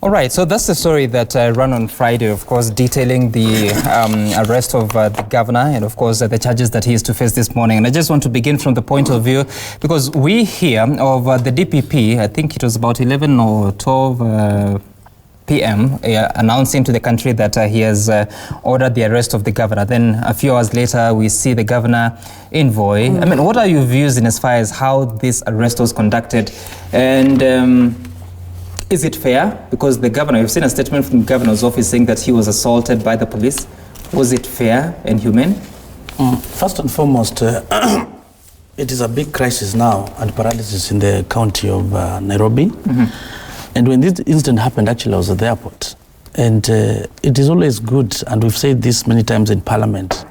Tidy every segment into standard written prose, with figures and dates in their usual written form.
All right, so that's the story that ran on Friday, of course, detailing the arrest of the governor and, of course, the charges that he is to face this morning. And I just want to begin from the point of view, because we hear of the DPP, I think it was about 11 or 12 p.m., announcing to the country that he has ordered the arrest of the governor. Then a few hours later, we see the governor in Voi. I mean, what are your views in as far as how this arrest was conducted? And is it fair? Because the governor, you've seen a statement from the governor's office saying that he was assaulted by the police. Was it fair and humane? First and foremost, it is a big crisis now and paralysis in the county of Nairobi. And when this incident happened, actually I was at the airport. And it is always good, and we've said this many times in Parliament,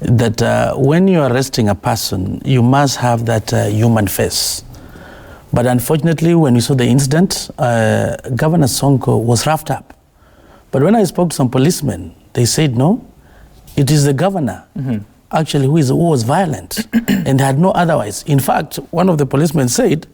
that when you're arresting a person, you must have that human face. But unfortunately, when we saw the incident, Governor Sonko was roughed up. But when I spoke to some policemen, they said, no, it is the governor, actually, who was violent, and had no otherwise. In fact, one of the policemen said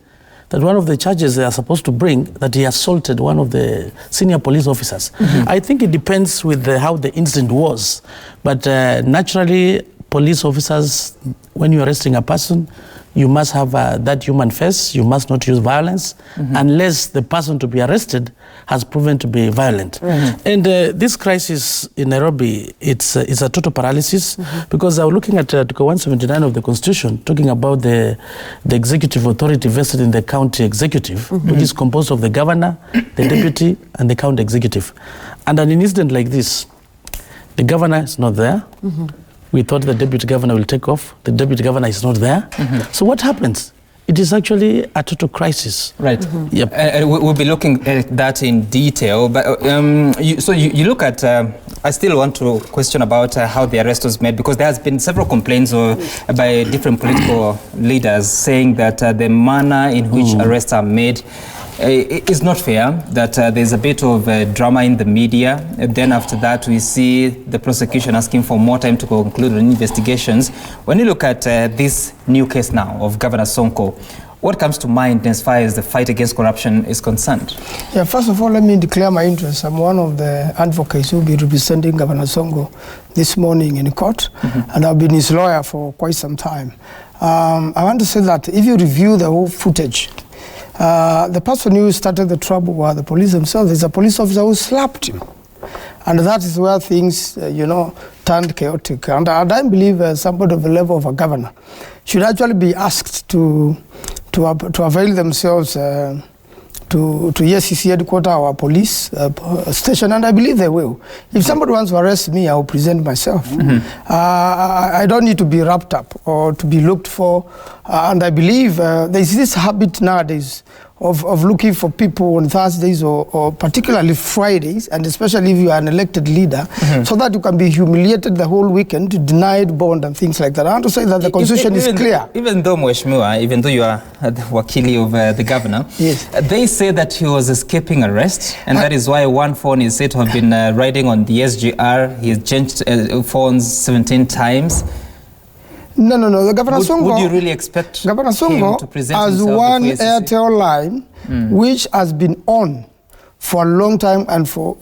that one of the charges they are supposed to bring, that he assaulted one of the senior police officers. I think it depends with how the incident was. But naturally, police officers, when you're arresting a person, you must have that human face. You must not use violence unless the person to be arrested has proven to be violent. And this crisis in Nairobi, it's a total paralysis because I'm looking at Article 179 of the Constitution, talking about the executive authority vested in the county executive, which is composed of the governor, the deputy, and the county executive. And an incident like this, the governor is not there. We thought the deputy governor will take off. The deputy governor is not there. So what happens? It is actually a total crisis. Right. Yep. We'll be looking at that in detail. But you look at, I still want to question about how the arrest was made, because there has been several complaints by different political leaders saying that the manner in which arrests are made it's not fair, that there's a bit of drama in the media. And then after that, we see the prosecution asking for more time to conclude on investigations. When you look at this new case now of Governor Sonko, what comes to mind as far as the fight against corruption is concerned? Yeah, first of all, let me declare my interest. I'm one of the advocates who will be representing Governor Sonko this morning in court, and I've been his lawyer for quite some time. I want to say that if you review the whole footage, the person who started the trouble were the police themselves. There's a police officer who slapped him. And that is where things, turned chaotic. And I believe somebody of the level of a governor should actually be asked to avail themselves to ESCC headquarters or police station, and I believe they will. If somebody wants to arrest me, I will present myself. I don't need to be wrapped up or to be looked for. And I believe there's this habit nowadays of looking for people on Thursdays or particularly Fridays, and especially if you are an elected leader, so that you can be humiliated the whole weekend, denied bond and things like that. I want to say that the constitution is clear. Even though you are the wakili of the governor, yes, they say that he was escaping arrest, and that is why one phone is said to have been riding on the SGR. He has changed phones 17 times. No. The Governor Sonko. Would you really expect Governor Sonko to present has one Airtel line which has been on for a long time and for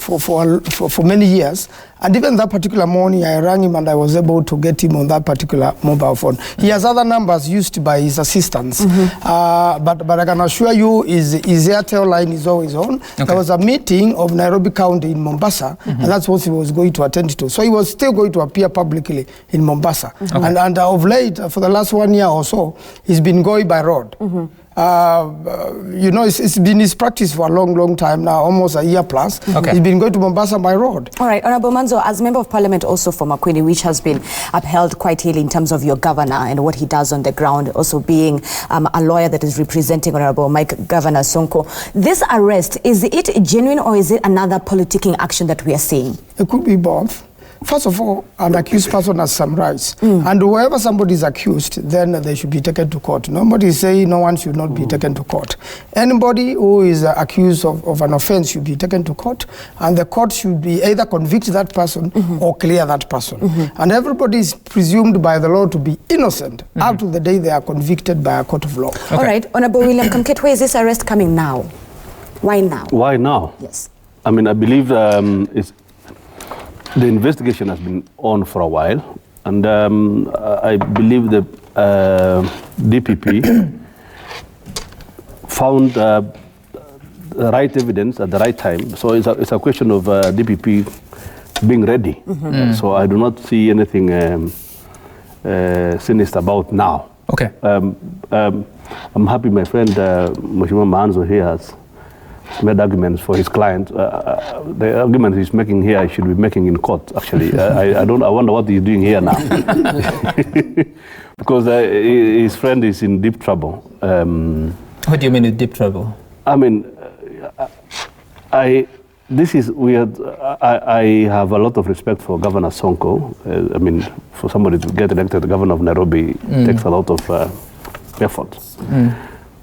many years. And even that particular morning, I rang him and I was able to get him on that particular mobile phone. He has other numbers used by his assistants. But I can assure you his Airtel line is always on. Okay. There was a meeting of Nairobi County in Mombasa, and that's what he was going to attend to. So he was still going to appear publicly in Mombasa. And of late, for the last 1 year or so, he's been going by road. It's been his practice for a long time now, almost a year plus. He's been going to Mombasa by road. All right, Honorable Manzo, as Member of Parliament also for Makwini, which has been upheld quite highly in terms of your governor and what he does on the ground, also being a lawyer that is representing Honorable Governor Sonko. This arrest, is it genuine or is it another politicking action that we are seeing? It could be both. First of all, an accused person has some rights. And whoever somebody is accused, then they should be taken to court. Nobody is saying no one should not be taken to court. Anybody who is accused of an offense should be taken to court, and the court should be either convict that person or clear that person. And everybody is presumed by the law to be innocent up to the day they are convicted by a court of law. All right, Honorable William Kamket, where is this arrest coming now? Why now? Why now? Yes. I mean, I believe the investigation has been on for a while, and I believe the DPP found the right evidence at the right time. So it's a question of DPP being ready. So I do not see anything sinister about now. Okay. I'm happy my friend Mheshimiwa Maanzo here has made arguments for his client. The argument he's making here, he should be making in court, actually. I wonder what he's doing here now. Because his friend is in deep trouble. What do you mean in deep trouble? I mean, this is weird. I have a lot of respect for Governor Sonko. I mean, for somebody to get elected governor of Nairobi takes a lot of effort.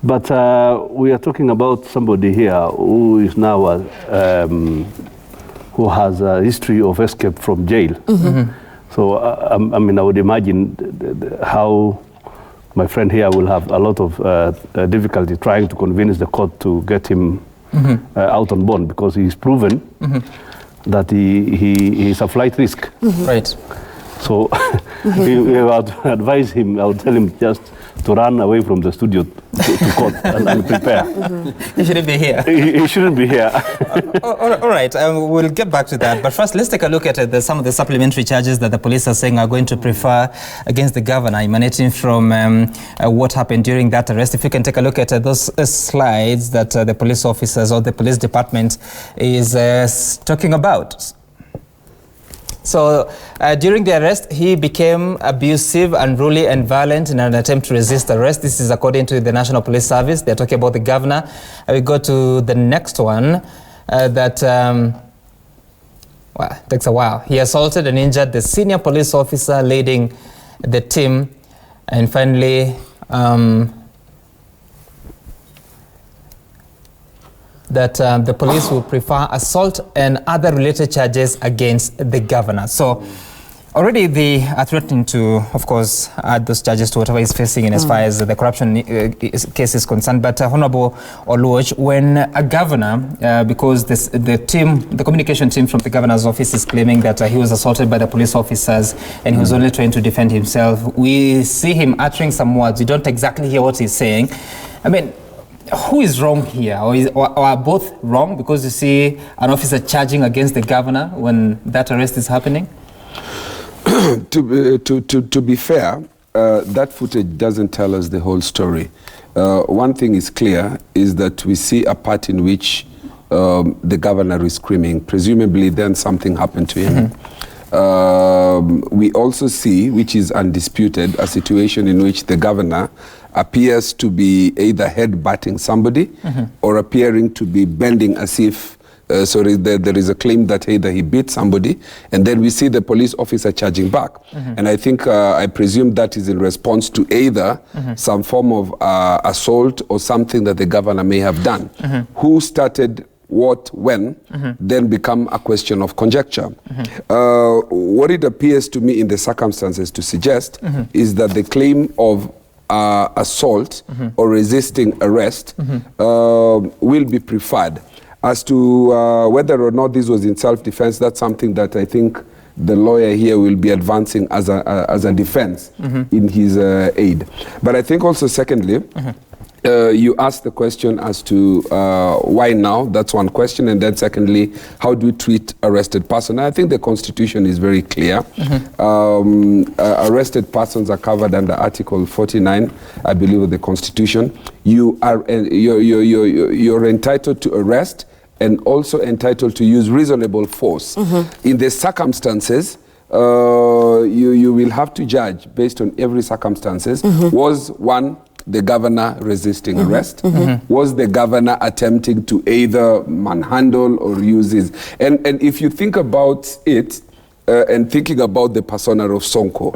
But we are talking about somebody here who is now who has a history of escape from jail. So I mean, I would imagine how my friend here will have a lot of difficulty trying to convince the court to get him out on bond, because he's proven that he is a flight risk. Right. So if I would advise him, I would tell him just to run away from the studio to court and prepare. He shouldn't be here. He shouldn't be here. All right, we'll get back to that. But first, let's take a look at some of the supplementary charges that the police are saying are going to prefer against the governor, emanating from what happened during that arrest. If you can take a look at those slides that the police officers or the police department is talking about. So during the arrest, he became abusive, unruly and violent in an attempt to resist arrest. This is according to the National Police Service. They're talking about the governor. We go to the next one that, well, takes a while. He assaulted and injured the senior police officer leading the team. And finally, that the police will prefer assault and other related charges against the governor. So already they are threatening to, of course, add those charges to whatever he's facing in as far as the corruption case is concerned. But Honorable Oluoch, when a governor, because the communication team from the governor's office is claiming that he was assaulted by the police officers and he was only trying to defend himself, we see him uttering some words. We don't exactly hear what he's saying. I mean, who is wrong here, or are both wrong? Because you see an officer charging against the governor when that arrest is happening. To be fair, that footage doesn't tell us the whole story. One thing is clear is that we see a part in which the governor is screaming. Presumably, then something happened to him. We also see, which is undisputed, a situation in which the governor appears to be either head-butting somebody or appearing to be bending as if, there is a claim that either he beat somebody, and then we see the police officer charging back. And I think, I presume that is in response to either some form of assault or something that the governor may have done. Who started what, when, then become a question of conjecture. What it appears to me in the circumstances to suggest is that the claim of assault or resisting arrest will be preferred. As to whether or not this was in self-defense, that's something that I think the lawyer here will be advancing as a defense in his aid. But I think also, secondly, you asked the question as to why now. That's one question. And then secondly, how do we treat arrested person? I think the Constitution is very clear. Arrested persons are covered under Article 49, I believe, of the Constitution. You're entitled to arrest and also entitled to use reasonable force. In the circumstances, you will have to judge based on every circumstances. Was one, the governor resisting arrest? Was the governor attempting to either manhandle or use his... And if you think about it, and thinking about the persona of Sonko,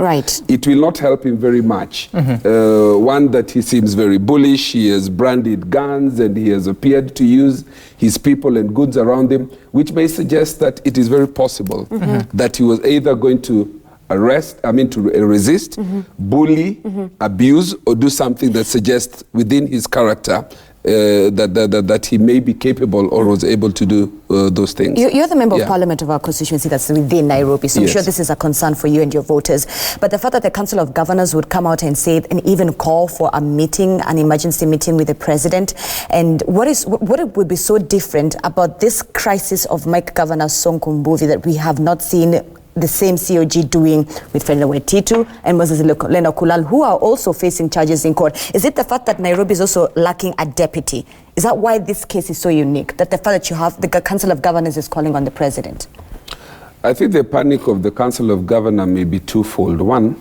it will not help him very much. One, that he seems very bullish, he has branded guns, and he has appeared to use his people and goods around him, which may suggest that it is very possible that he was either going to resist, bully, abuse, or do something that suggests within his character that he may be capable or was able to do those things. You're the member of parliament of our constituency that's within Nairobi, so I'm sure this is a concern for you and your voters. But the fact that the Council of Governors would come out and say, and even call for a meeting, an emergency meeting with the president, and what would be so different about this crisis of Mike Governor Sonko Mbuvi that we have not seen the same COG doing with Fenlewe Titu and Moses Leno Kulal, who are also facing charges in court? Is it the fact that Nairobi is also lacking a deputy? Is that why this case is so unique? That the fact that you have the Council of Governors is calling on the president? I think the panic of the Council of Governors may be twofold. One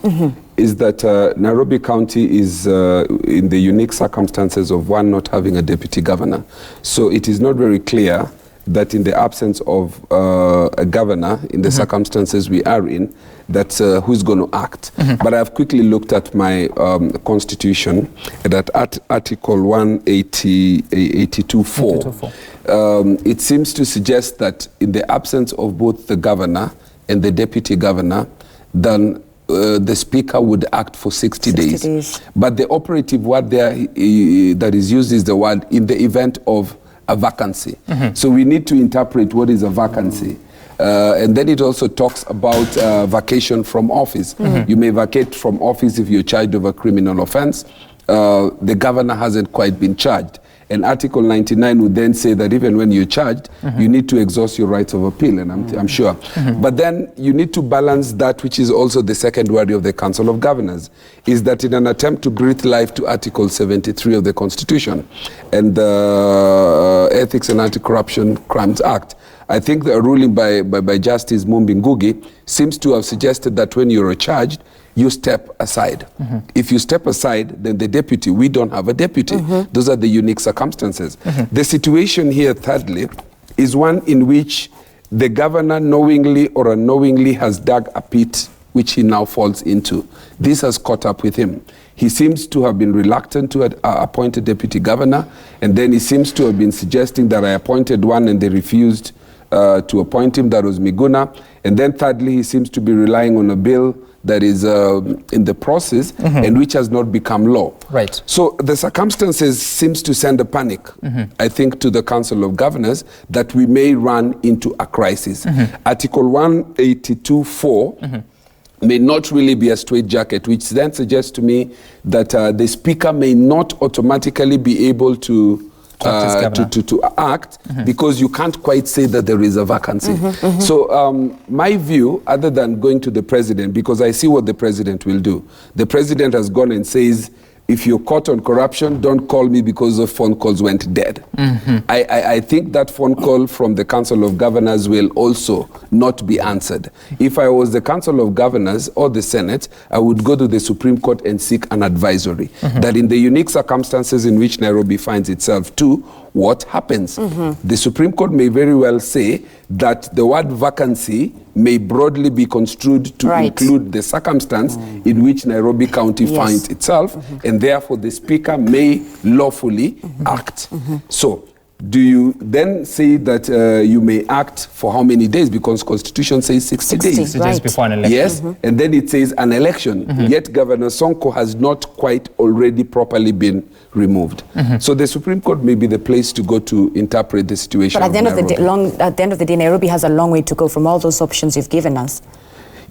is that Nairobi County is in the unique circumstances of one not having a deputy governor. So it is not very clear that in the absence of a governor, in the circumstances we are in, that who's going to act. But I've quickly looked at my constitution, that Article 182.4. It seems to suggest that in the absence of both the governor and the deputy governor, then the speaker would act for 60 days. But the operative word there that is used is the word in the event of a vacancy. So we need to interpret what is a vacancy. And then it also talks about vacation from office. You may vacate from office if you're charged of a criminal offense. The governor hasn't quite been charged. And Article 99 would then say that even when you're charged, you need to exhaust your rights of appeal, and I'm sure. But then you need to balance that, which is also the second worry of the Council of Governors, is that in an attempt to breathe life to Article 73 of the Constitution and the Ethics and Anti-Corruption Crimes Act, I think the ruling by Justice Mumbi Ngugi seems to have suggested that when you're charged, you step aside. If you step aside, then the deputy, we don't have a deputy. Those are the unique circumstances. The situation here, thirdly, is one in which the governor knowingly or unknowingly has dug a pit which he now falls into. This has caught up with him. He seems to have been reluctant to appoint a deputy governor, and then he seems to have been suggesting that I appointed one and they refused to appoint him. That was Miguna. And then thirdly, he seems to be relying on a bill that is in the process and which has not become law. Right. So the circumstances seems to send a panic, I think, to the Council of Governors that we may run into a crisis. Article 182.4 may not really be a straitjacket, which then suggests to me that the Speaker may not automatically be able to act because you can't quite say that there is a vacancy. So my view, other than going to the president, because I see what the president will do. The president has gone and says, if you're caught on corruption, don't call me because the phone calls went dead. I think that phone call from the Council of Governors will also not be answered. If I was the Council of Governors or the Senate, I would go to the Supreme Court and seek an advisory that in the unique circumstances in which Nairobi finds itself too, what happens? The Supreme Court may very well say that the word vacancy may broadly be construed to include the circumstance in which Nairobi County finds itself, and therefore the Speaker may lawfully act. So, do you then say that you may act for how many days? Because Constitution says 60 days. 60 days before an election. Yes, and then it says an election. Yet Governor Sonko has not quite already properly been removed. So the Supreme Court may be the place to go to interpret the situation. But at the end of the day, Nairobi has a long way to go from all those options you've given us.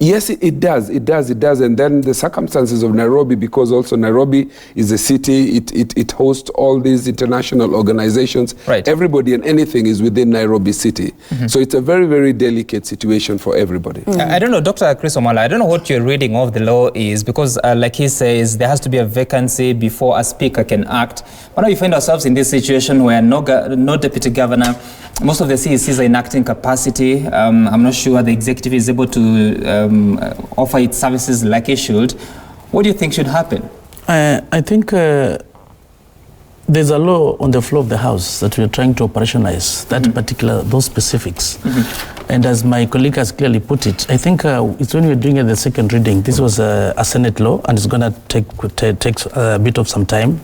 Yes, it does. And then the circumstances of Nairobi, because also Nairobi is a city, it hosts all these international organizations. Everybody and anything is within Nairobi city. So it's a very, very delicate situation for everybody. I don't know, Dr. Chris Omala, I don't know what your reading of the law is, because like he says, there has to be a vacancy before a speaker can act. But now we find ourselves in this situation where no deputy governor, most of the CECs are in acting capacity. I'm not sure the executive is able to offer its services like it should. What do you think should happen? I think there's a law on the floor of the House that we're trying to operationalize, those specifics. And as my colleague has clearly put it, I think it's when we're doing the second reading, this was a Senate law, and it's going to take a bit of some time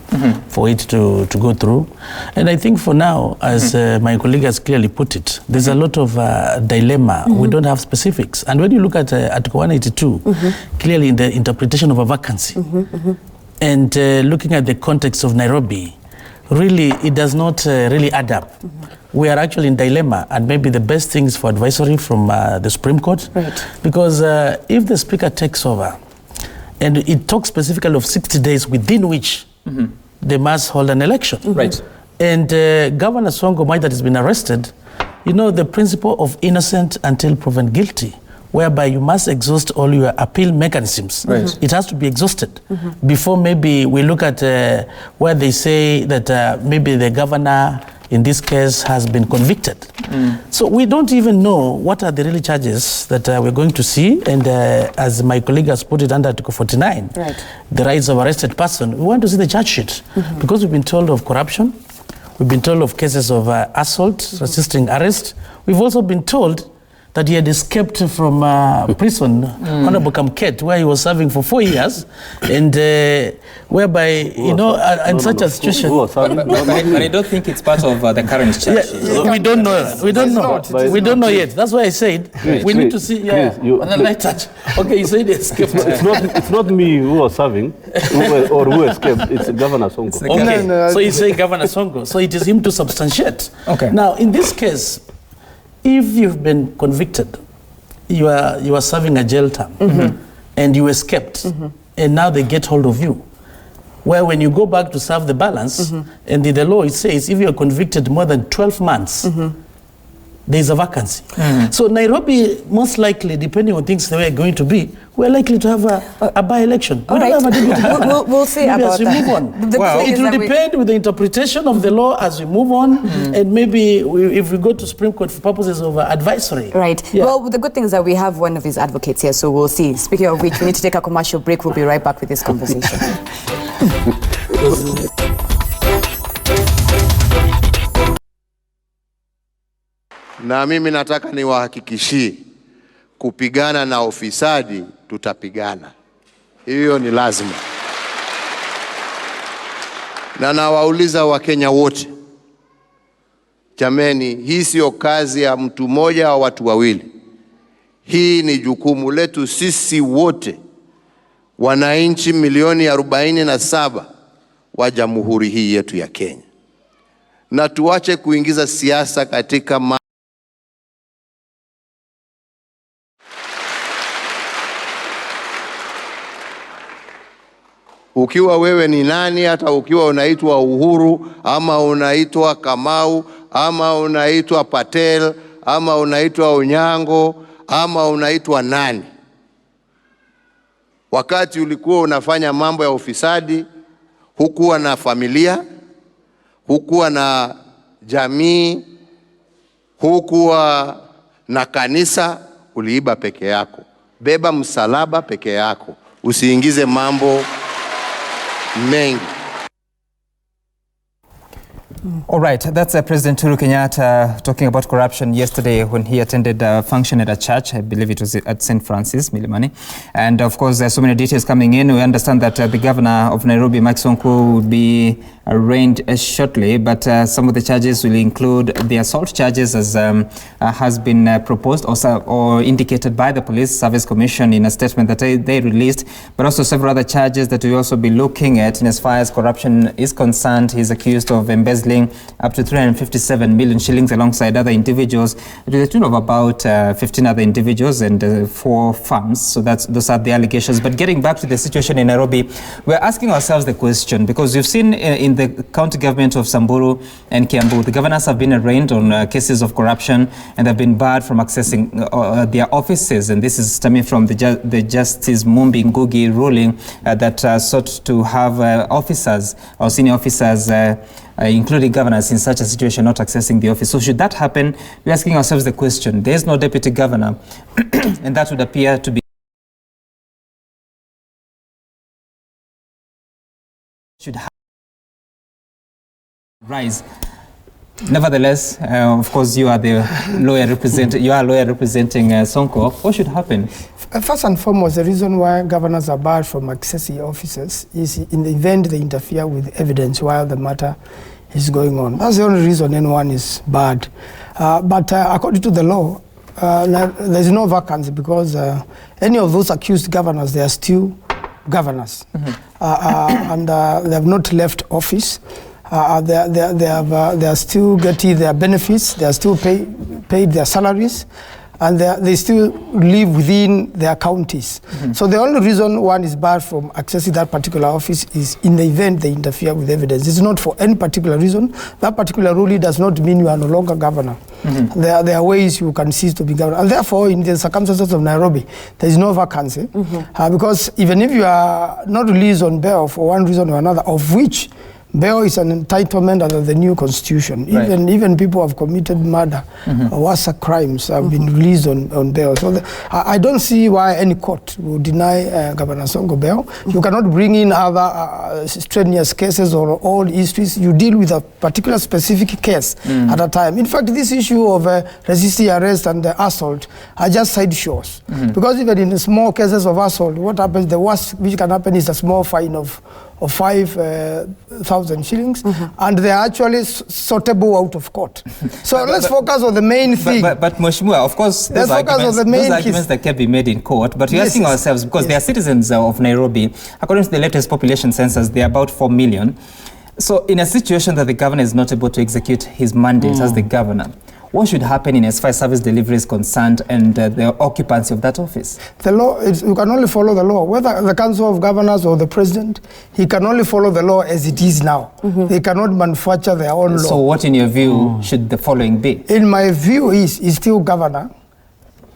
for it to go through. And I think for now, as my colleague has clearly put it, there's a lot of dilemma. We don't have specifics. And when you look at Article 182, clearly in the interpretation of a vacancy, and looking at the context of Nairobi, really, it does not really add up. We are actually in dilemma, and maybe the best thing is for advisory from the Supreme Court. Right. Because if the Speaker takes over, and it talks specifically of 60 days within which they must hold an election. Right. And Governor Sonko, that has been arrested, you know, the principle of innocent until proven guilty, whereby you must exhaust all your appeal mechanisms. Right. It has to be exhausted before maybe we look at where they say that maybe the governor in this case has been convicted. So we don't even know what are the real charges that we're going to see. And as my colleague has put it under Article 49, the rights of arrested person, we want to see the charge sheet because we've been told of corruption. We've been told of cases of assault, resisting arrest. We've also been told that he had escaped from prison, Honorable Kamket, where he was serving for 4 years, and whereby, you know, in such a situation... But I don't think it's part of the current charge. We don't know. We don't know. We don't know yet. That's why I said we need to see on the light touch. Okay, you said he escaped. It's not me who was serving or who escaped. It's Governor Sonko. Okay, so you say Governor Sonko. So it is him to substantiate. Okay. Now, in this case, if you've been convicted, you are serving a jail term, and you escaped, and now they get hold of you. Where when you go back to serve the balance, and in the law it says if you are convicted more than 12 months, there is a vacancy. So Nairobi, most likely, depending on things the way going to be, we're likely to have a by-election. All right. We'll see maybe about as we that. move on. It will depend with the interpretation of the law as we move on, and maybe if we go to Supreme Court for purposes of advisory. Right. Yeah. Well, the good thing is that we have one of his advocates here, so we'll see. Speaking of which, we need to take a commercial break. We'll be right back with this conversation. Na mimi nataka niwahakikishie kupigana na ufisadi tutapigana. Hiyo ni lazima. Na nawauliza Wakenya wote, jameni, hii sio kazi ya mtu mmoja au watu wawili. Hii ni jukumu letu sisi wote, wananchi milioni 47 wa jamhuri hii yetu ya Kenya. Na tuache kuingiza siasa katika ukiwa wewe ni nani, hata ukiwa unaitwa Uhuru, ama unaitwa Kamau, ama unaitwa Patel, ama unaitwa Onyango, ama unaitwa nani. Wakati ulikuwa unafanya mambo ya ufisadi, hukuwa na familia, hukuwa na jamii, hukuwa na kanisa, uliiba peke yako. Beba msalaba peke yako. Usiingize mambo mengi. All right, that's President Uhuru Kenyatta talking about corruption yesterday when he attended a function at a church. I believe it was at St. Francis, Milimani. And of course, there's so many details coming in. We understand that the governor of Nairobi, Mike Sonko, will be arraigned shortly, but some of the charges will include the assault charges as has been proposed or indicated by the Police Service Commission in a statement that they released, but also several other charges that we also be looking at. And as far as corruption is concerned, he's accused of embezzling up to 357 million shillings alongside other individuals to the tune of about 15 other individuals and 4 firms. So those are the allegations. But getting back to the situation in Nairobi, we're asking ourselves the question, because you've seen in the county government of Samburu and Kiambu, the governors have been arraigned on cases of corruption and have been barred from accessing their offices. And this is stemming from the Justice Mumbi Ngugi ruling that sought to have officers or senior officers including governors in such a situation not accessing the office. So should that happen, we're asking ourselves the question. There's no deputy governor and that would appear to be should rise. Nevertheless, of course, you are the lawyer representing Sonko. What should happen? First and foremost, the reason why governors are barred from accessing offices is in the event they interfere with evidence while the matter is going on. That's the only reason anyone is barred. But according to the law, there's no vacancy because any of those accused governors, they are still governors. And they have not left office. They are still getting their benefits. They are still paid their salaries, and they still live within their counties. So the only reason one is barred from accessing that particular office is in the event they interfere with evidence. It's not for any particular reason. That particular ruling does not mean you are no longer governor. There are ways you can cease to be governor. And therefore, in the circumstances of Nairobi, there is no vacancy. Because even if you are not released on bail for one reason or another, of which bail is an entitlement under the new constitution. Right. Even people who have committed murder or worse crimes have been released on bail. So I don't see why any court will deny Governor Sonko bail. You cannot bring in other strenuous cases or old histories. You deal with a particular specific case at a time. In fact, this issue of resisting arrest and assault are just sideshows. Because even in the small cases of assault, what happens, the worst which can happen is a small fine of 5,000 shillings, and they are actually sortable out of court. So let's focus on the main thing. But Mheshimiwa, of course, those arguments that can be made in court, but we're asking ourselves, because they are citizens of Nairobi, according to the latest population census, they are about 4 million. So in a situation that the governor is not able to execute his mandate as the governor, what should happen in as far as service delivery is concerned and the occupancy of that office? The law, you can only follow the law. Whether the Council of Governors or the President, he can only follow the law as it is now. They cannot manufacture their own law. So what, in your view, should the following be? In my view, he's still governor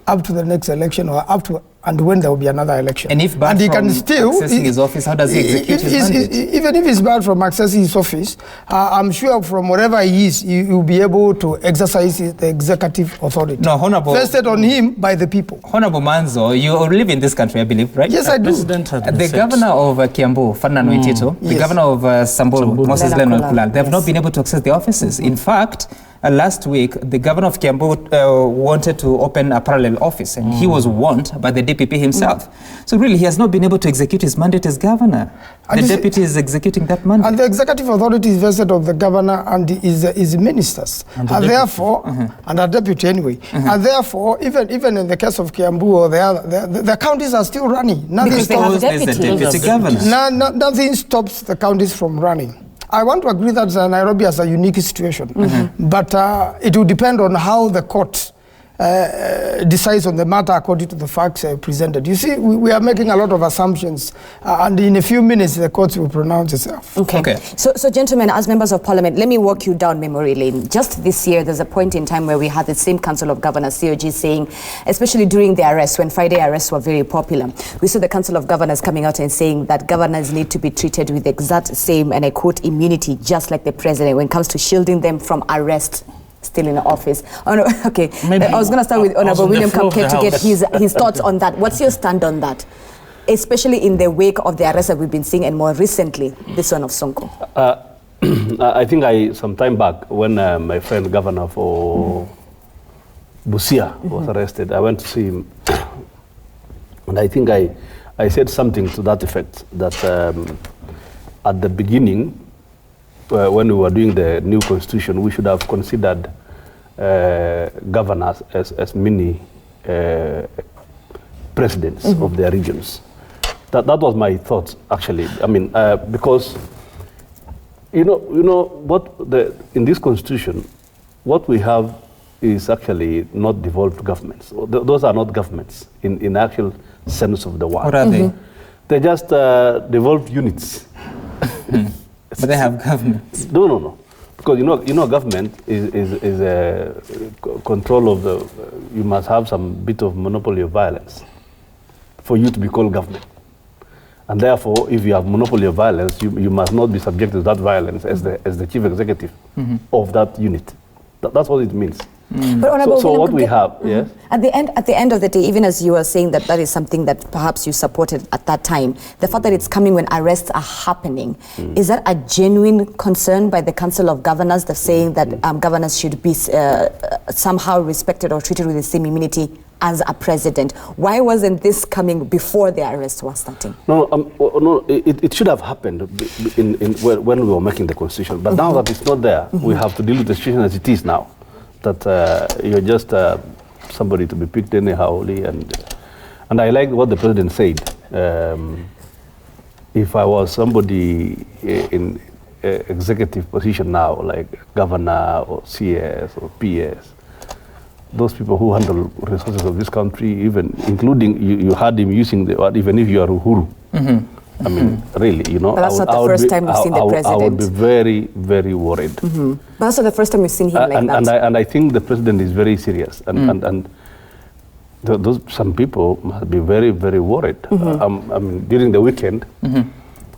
up to the next election or up to and when there will be another election. And if barred from accessing his office, how does he execute his mandate? Even if he's barred from accessing his office, I'm sure from wherever he is, he will be able to exercise the executive authority. No, Honorable. Vested on him by the people. Honorable Manzo, you live in this country, I believe, right? Yes, I do. The governor of Kiambu, Ferdinand Waititu, the governor of Samburu, Moses Leonard Kulal, they have not been able to access the offices. In fact, last week, the governor of Kiambu wanted to open a parallel office, and he was warned by the DPP himself. So really, he has not been able to execute his mandate as governor. And the deputy is executing that mandate. And the executive authority is vested of the governor and his ministers. And therefore, and the deputy anyway. And therefore, even in the case of Kiambu or the counties are still running. Nothing stops the deputy governor. Nothing stops the counties from running. I want to agree that Nairobi has a unique situation, but it will depend on how the court decides on the matter according to the facts presented. You see, we are making a lot of assumptions, and in a few minutes the court will pronounce itself. Okay. So gentlemen, as members of parliament, let me walk you down memory lane. Just this year, there's a point in time where we had the same Council of Governors, COG, saying, especially during the arrests, when Friday arrests were very popular, we saw the Council of Governors coming out and saying that governors need to be treated with the exact same, and I quote, immunity, just like the president, when it comes to shielding them from arrest. Still in the office. Oh, no, okay. I was going to start with Honorable William Kamket to get his thoughts on that. What's your stand on that? Especially in the wake of the arrests that we've been seeing, and more recently, this one of Sonko. I think some time back, when my friend governor for Busia was arrested, I went to see him. And I think I said something to that effect, that at the beginning, when we were doing the new constitution, we should have considered governors as mini presidents of their regions. That was my thought, actually. I mean, because you know what in this constitution, what we have is actually not devolved governments. Those are not governments in actual sense of the word. What are they? They're just devolved units. But they have governments. No. Because you know, government is a control of the. You must have some bit of monopoly of violence for you to be called government, and therefore, if you have monopoly of violence, you must not be subject to that violence as the chief executive of that unit. That's what it means. But so what we have, yes. At the end of the day, even as you were saying that is something that perhaps you supported at that time, the fact that it's coming when arrests are happening, is that a genuine concern by the Council of Governors? They're saying that governors should be somehow respected or treated with the same immunity as a president. Why wasn't this coming before the arrests were starting? No, it should have happened when we were making the constitution. But now that it's not there, we have to deal with the situation as it is now. That you're just somebody to be picked anyhow. And I like what the president said. If I was somebody in executive position now, like governor or CS or PS, those people who handle resources of this country, even including you had him using the word, even if you are Uhuru. I mean, really, you know. But that's not the first time we've seen the president. I would be very, very worried. But that's not the first time we've seen him like that. And I think the president is very serious. And some people must be very, very worried. I mean, during the weekend,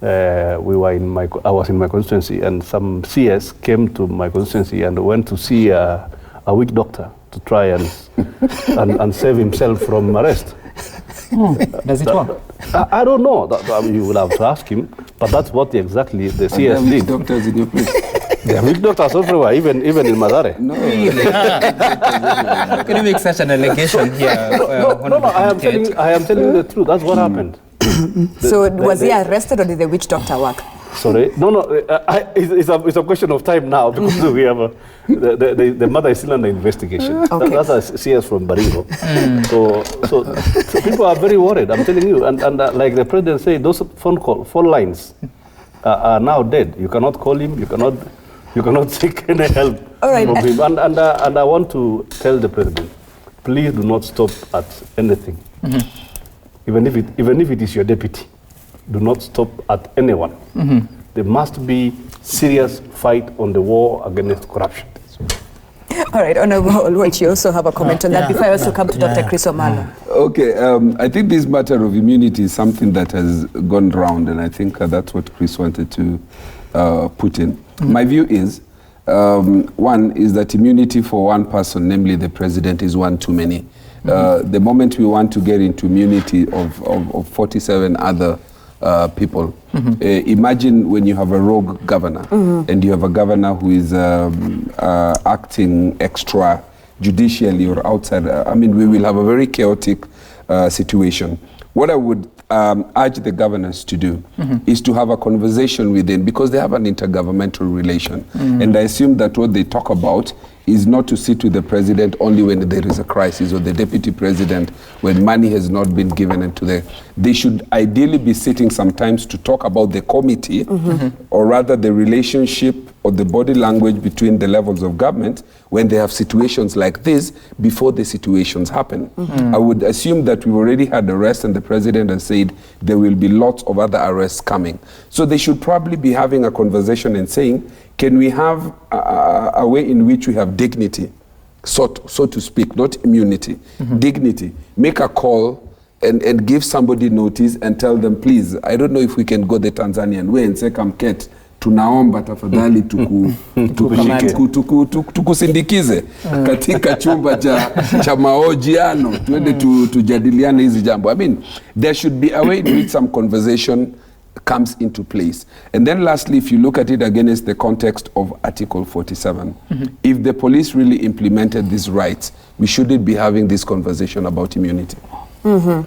I was in my constituency, and some CS came to my constituency and went to see a witch doctor to try and save himself from arrest. Does it work? I don't know. You will have to ask him. But that's what exactly the CS did. There are witch doctors in your place. There are witch doctors everywhere, even in Madare. No. Can you make such an allegation here? No, I am telling you the truth. That's what happened. So was he arrested, or did the witch doctor work? Sorry, no. It's a question of time now, because we have the matter is still under investigation. Okay. That's a CS from Baringo. So people are very worried. I'm telling you, and like the president said, those phone lines are now dead. You cannot call him. You cannot seek any help from him. And I want to tell the president, please do not stop at anything, even if it is your deputy. Do not stop at anyone. There must be serious fight on the war against corruption. All right, Honorable Oluwachi, you also have a comment on that before I also come to Dr. Chris Omalo. Okay, I think this matter of immunity is something that has gone round, and I think that's what Chris wanted to put in. My view is, one is that immunity for one person, namely the president, is one too many. The moment we want to get into immunity of 47 other people. Imagine when you have a rogue governor and you have a governor who is acting extra judicially or outside. I mean, we will have a very chaotic situation. What I would urge the governors to do is to have a conversation within, because they have an intergovernmental relation. And I assume that what they talk about is not to sit with the president only when there is a crisis, or the deputy president when money has not been given into the... They should ideally be sitting sometimes to talk about the committee, or rather the relationship or the body language between the levels of government when they have situations like this before the situations happen. I would assume that we've already had arrests, and the president has said there will be lots of other arrests coming. So they should probably be having a conversation and saying, can we have a way in which we have dignity, so to speak, not immunity, dignity. Make a call and give somebody notice and tell them, please, I don't know if we can go the Tanzanian way and say, Kamket, tunaomba tafadhali tukusindikize katika chumba cha mahojiano, tuende tujadiliane hizi jambo. I mean, there should be a way in which some conversation comes into place. And then lastly, if you look at it against the context of Article 47, if the police really implemented these rights, we shouldn't be having this conversation about immunity. Can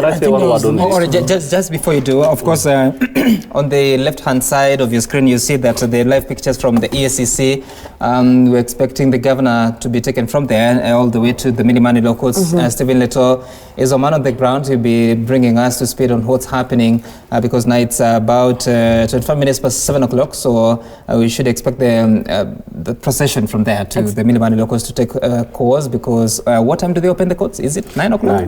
I say one word on this? Just before you do, of course, on the left-hand side of your screen, you see that the live pictures from the EACC. We're expecting the governor to be taken from there all the way to the Milimani locals. Stephen Leto is a man on the ground. He'll be bringing us to speed on what's happening because now it's about 25 minutes past 7 o'clock, so we should expect the procession from there to the Milimani locals to take course, because what time do they open the courts? Is it 9 o'clock?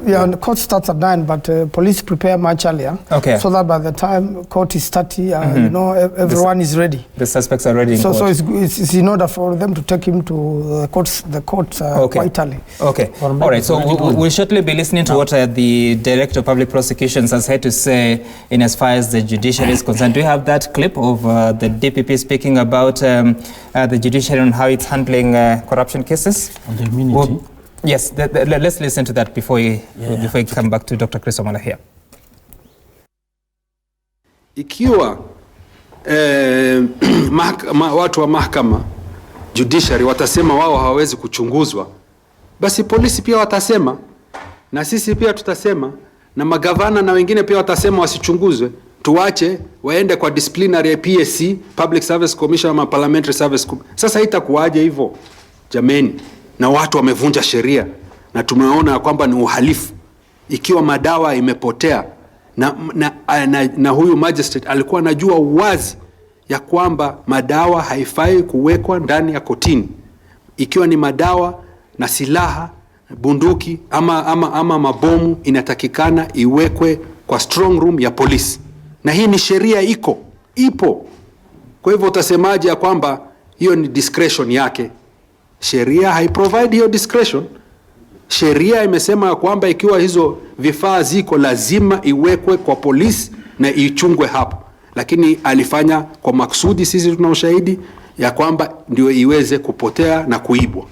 Yeah, the court starts at 9, but police prepare much earlier, so that by the time court is 30, you know, everyone is ready. The suspects are ready in court. So it's in order for them to take him to the court quite early. Okay, all right, so we'll shortly be listening to what the Director of Public Prosecutions has had to say in as far as the judiciary is concerned. Do you have that clip of the DPP speaking about the judiciary and how it's handling corruption cases? On the immunity? Yes, let's listen to that before we come back to Dr. Chris Omala here. Ikiwa watu wa mahakama judiciary watasema wao hawawezi kuchunguzwa, basi polisi pia watasema, na sisi pia tutasema, na magavana na wengine pia watasema wasichunguzwe. Tuache waende kwa disciplinary PSC, Public Service Commission ama Parliamentary Service Commission. Sasa itakuwaje hivyo jameni? Na watu wamevunja sheria na tumeona kwamba ni uhalifu. Ikiwa madawa imepotea, na huyu magistrate alikuwa anajua wazi ya kwamba madawa haifai kuwekwa ndani ya kotini, ikiwa ni madawa na silaha, bunduki ama mabomu, inatakikana iwekwe kwa strong room ya polisi, na hii ni sheria ipo. Kwa hivyo utasemaje ya kwamba hiyo ni discretion yake? Sheria haiprovide hiyo discretion. Sheria imesema ya kwamba ikiwa hizo vifaa ziko, lazima iwekwe kwa polisi na ichungwe hapo, lakini alifanya kwa maksudi. Sisi tuna ushahidi ya kwamba ndio iweze kupotea na kuibwa,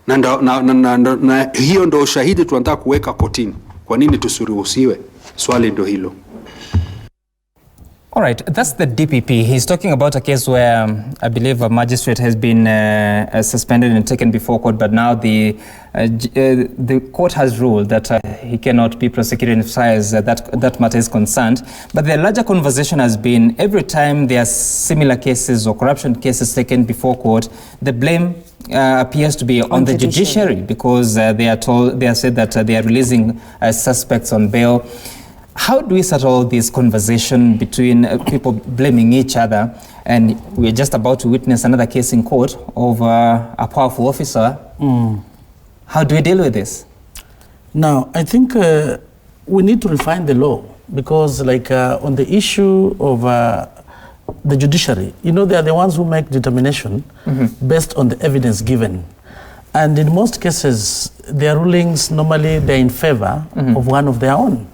na hiyo ndio ushahidi tunataka kuweka kotini. Kwa nini tusiruhusiwe? Swali ndio hilo. All right, that's the DPP. He's talking about a case where I believe a magistrate has been suspended and taken before court, but now the court has ruled that he cannot be prosecuted as far as that matter is concerned. But the larger conversation has been, every time there are similar cases or corruption cases taken before court, the blame appears to be on the judiciary, because they are said that they are releasing suspects on bail. How do we settle this conversation between people blaming each other, and we're just about to witness another case in court of a powerful officer? How do we deal with this? Now, I think we need to refine the law, because like on the issue of the judiciary, you know, they are the ones who make determination based on the evidence given. And in most cases, their rulings, normally they're in favor of one of their own.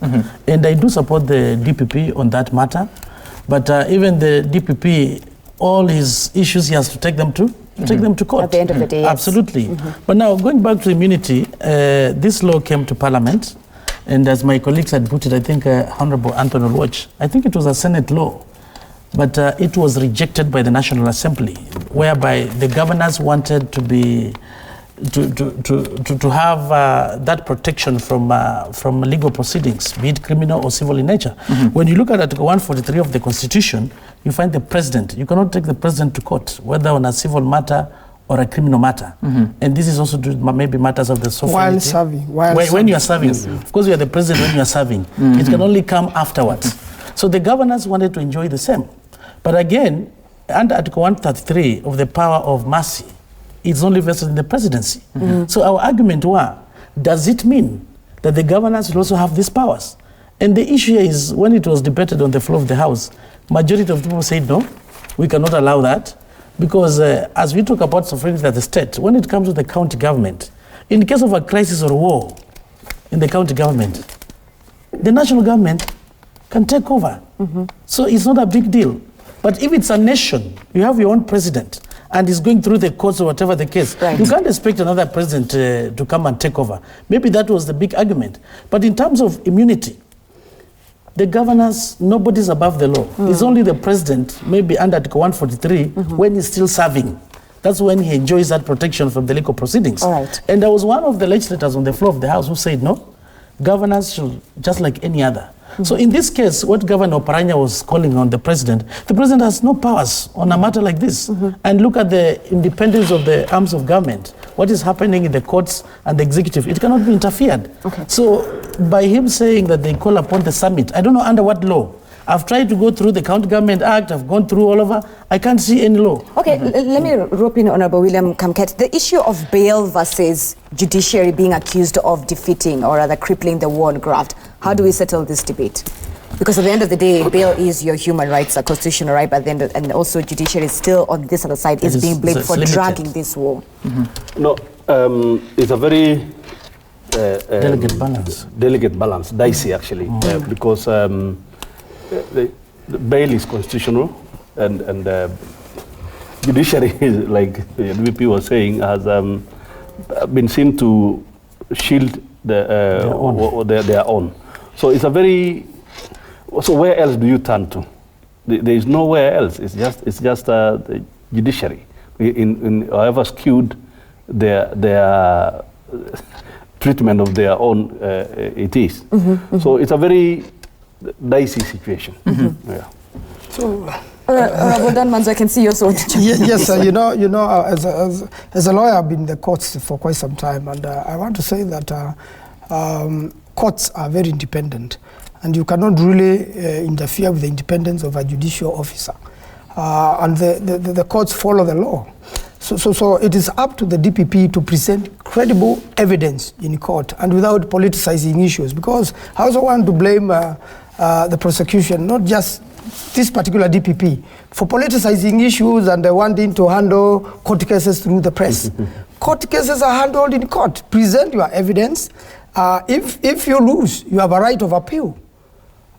And I do support the DPP on that matter. But even the DPP, all his issues, he has to take them to court. At the end of the day, yes. Absolutely. But now, going back to immunity, this law came to Parliament. And as my colleagues had put it, I think Honorable Anthony Roach, I think it was a Senate law. But it was rejected by the National Assembly, whereby the governors wanted to be to have that protection from legal proceedings, be it criminal or civil in nature. When you look at Article 143 of the Constitution, you find the president. You cannot take the president to court, whether on a civil matter or a criminal matter. And this is also maybe matters of the sovereignty. While serving. When you are serving. Yes. Of course, you are the president when you are serving. It can only come afterwards. So the governors wanted to enjoy the same. But again, under Article 133 of the power of mercy, it's only vested in the presidency. So our argument was, does it mean that the governors will also have these powers? And the issue is, when it was debated on the floor of the House, majority of people said, no, we cannot allow that, because as we talk about sovereignty of the state, when it comes to the county government, in case of a crisis or war in the county government, the national government can take over. So it's not a big deal. But if it's a nation, you have your own president, and is going through the courts or whatever the case, you can't expect another president to come and take over. Maybe that was the big argument. But in terms of immunity, the governors, nobody's above the law. It's only the president, maybe under Article 143, when he's still serving. That's when he enjoys that protection from the legal proceedings. And there was one of the legislators on the floor of the House who said, no, governors should, just like any other. So in this case, what Governor Paranya was calling on the president has no powers on a matter like this. And look at the independence of the arms of government. What is happening in the courts and the executive, it cannot be interfered. So by him saying that they call upon the summit, I don't know under what law. I've tried to go through the County Government Act, I've gone through all over, I can't see any law. Okay, let me rope in Honorable William Kamket. The issue of bail versus judiciary being accused of defeating or rather crippling the war on graft, how do we settle this debate? Because at the end of the day, bail is your human rights, a constitutional right, but then and also judiciary is still on this other side, is being blamed for dragging this war. No, it's a very delicate balance, dicey actually, because the bail is constitutional, and judiciary, like the DPP was saying, has been seen to shield their own. So it's a very. So where else do you turn to? There is nowhere else. It's just the judiciary, in however skewed their treatment of their own it is. So it's a very dicey situation. Yeah. So, I can see your sword. Yes, you know, as a lawyer, I've been in the courts for quite some time, and I want to say that courts are very independent. and you cannot really interfere with the independence of a judicial officer. And the courts follow the law. So it is up to the DPP to present credible evidence in court and without politicizing issues, because I also want to blame the prosecution, not just this particular DPP, for politicizing issues and wanting to handle court cases through the press. Court cases are handled in court. Present your evidence. If you lose, you have a right of appeal.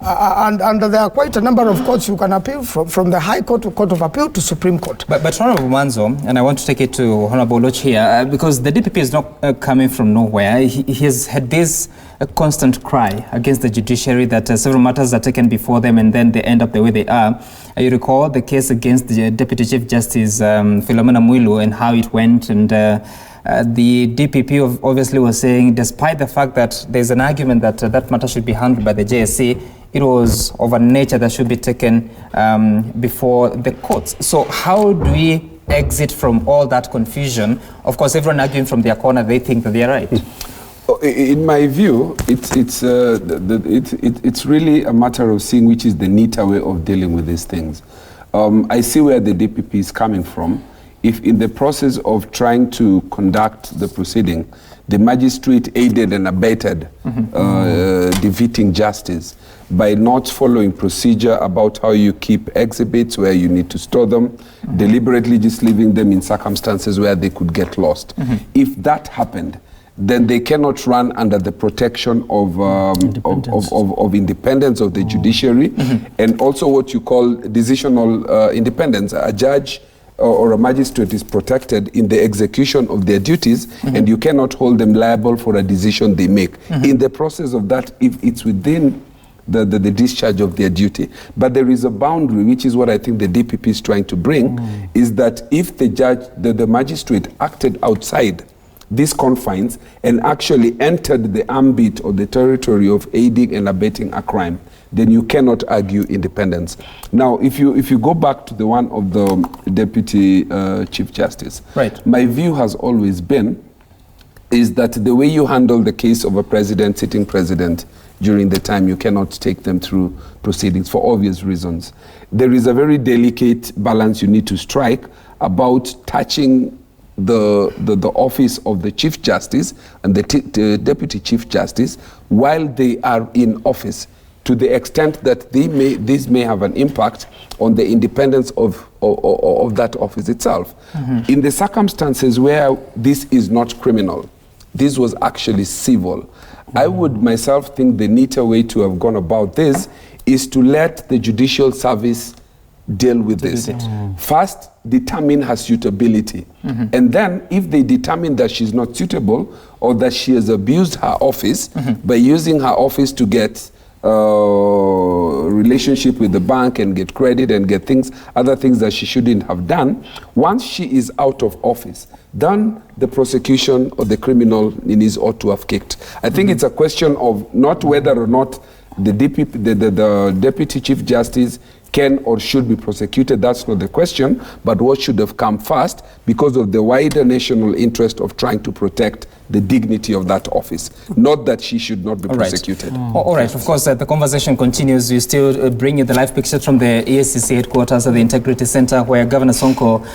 And there are quite a number of courts you can appeal from the High Court to Court of Appeal to Supreme Court. But Honorable Manzo, and I want to take it to Honorable Loch here, because the DPP is not coming from nowhere. He has had this constant cry against the judiciary that several matters are taken before them and then they end up the way they are. You recall the case against the Deputy Chief Justice Philomena Mwilu and how it went, and the DPP obviously was saying, despite the fact that there's an argument that that matter should be handled by the JSC, it was of a nature that should be taken before the courts. So how do we exit from all that confusion? Of course, everyone arguing from their corner, they think that they're right. In my view, it's really a matter of seeing which is the neater way of dealing with these things. I see where the DPP is coming from. If in the process of trying to conduct the proceeding, the magistrate aided and abetted defeating justice by not following procedure about how you keep exhibits, where you need to store them, deliberately just leaving them in circumstances where they could get lost. If that happened, then they cannot run under the protection of independence of the judiciary, and also what you call decisional independence. A judge or a magistrate is protected in the execution of their duties, and you cannot hold them liable for a decision they make. In the process of that, if it's within the discharge of their duty. But there is a boundary, which is what I think the DPP is trying to bring, is that if the judge, the magistrate acted outside these confines and actually entered the ambit or the territory of aiding and abetting a crime, then you cannot argue independence. Now, if you go back to the one of the Deputy Chief Justice, right, my view has always been is that the way you handle the case of a president, sitting president, during the time you cannot take them through proceedings for obvious reasons. There is a very delicate balance you need to strike about touching the office of the Chief Justice and the Deputy Chief Justice while they are in office, to the extent that this may have an impact on the independence of that office itself. In the circumstances where this is not criminal, this was actually civil, I would myself think the neater way to have gone about this is to let the judicial service deal with this. First, determine her suitability. And then, if they determine that she's not suitable or that she has abused her office by using her office to get relationship with the bank and get credit and get other things that she shouldn't have done, once she is out of office, then the prosecution or the criminal ought to have kicked. I think it's a question of not whether or not the Deputy Chief Justice can or should be prosecuted. That's not the question, but what should have come first, because of the wider national interest of trying to protect the dignity of that office, not that she should not be prosecuted. All right, of course, the conversation continues. We still bring you the live pictures from the EACC headquarters at the Integrity Center, where Governor Sonko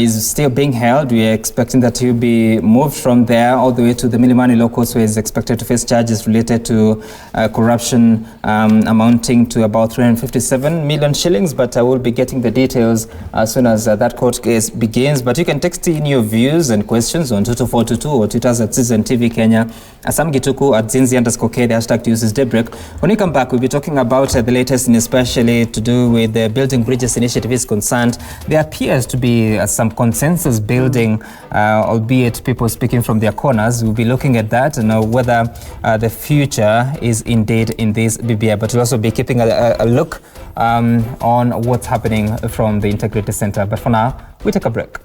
is still being held. We are expecting that he'll be moved from there all the way to the Milimani Law Courts, where he's expected to face charges related to corruption amounting to about 357 million shillings, but I will be getting the details as soon as that court case begins. But you can text in your views and questions on 22422 or Twitter's at Citizen TV Kenya, Asam Gituku at Zinzi_K, the hashtag uses daybreak. When we come back, we'll be talking about the latest, and especially to do with the Building Bridges initiative is concerned. There appears to be some consensus building, albeit people speaking from their corners. We'll be looking at that and whether the future is indeed in this BBI, but we'll also be keeping a look on what's happening from the Integrity Center. But for now, we take a break.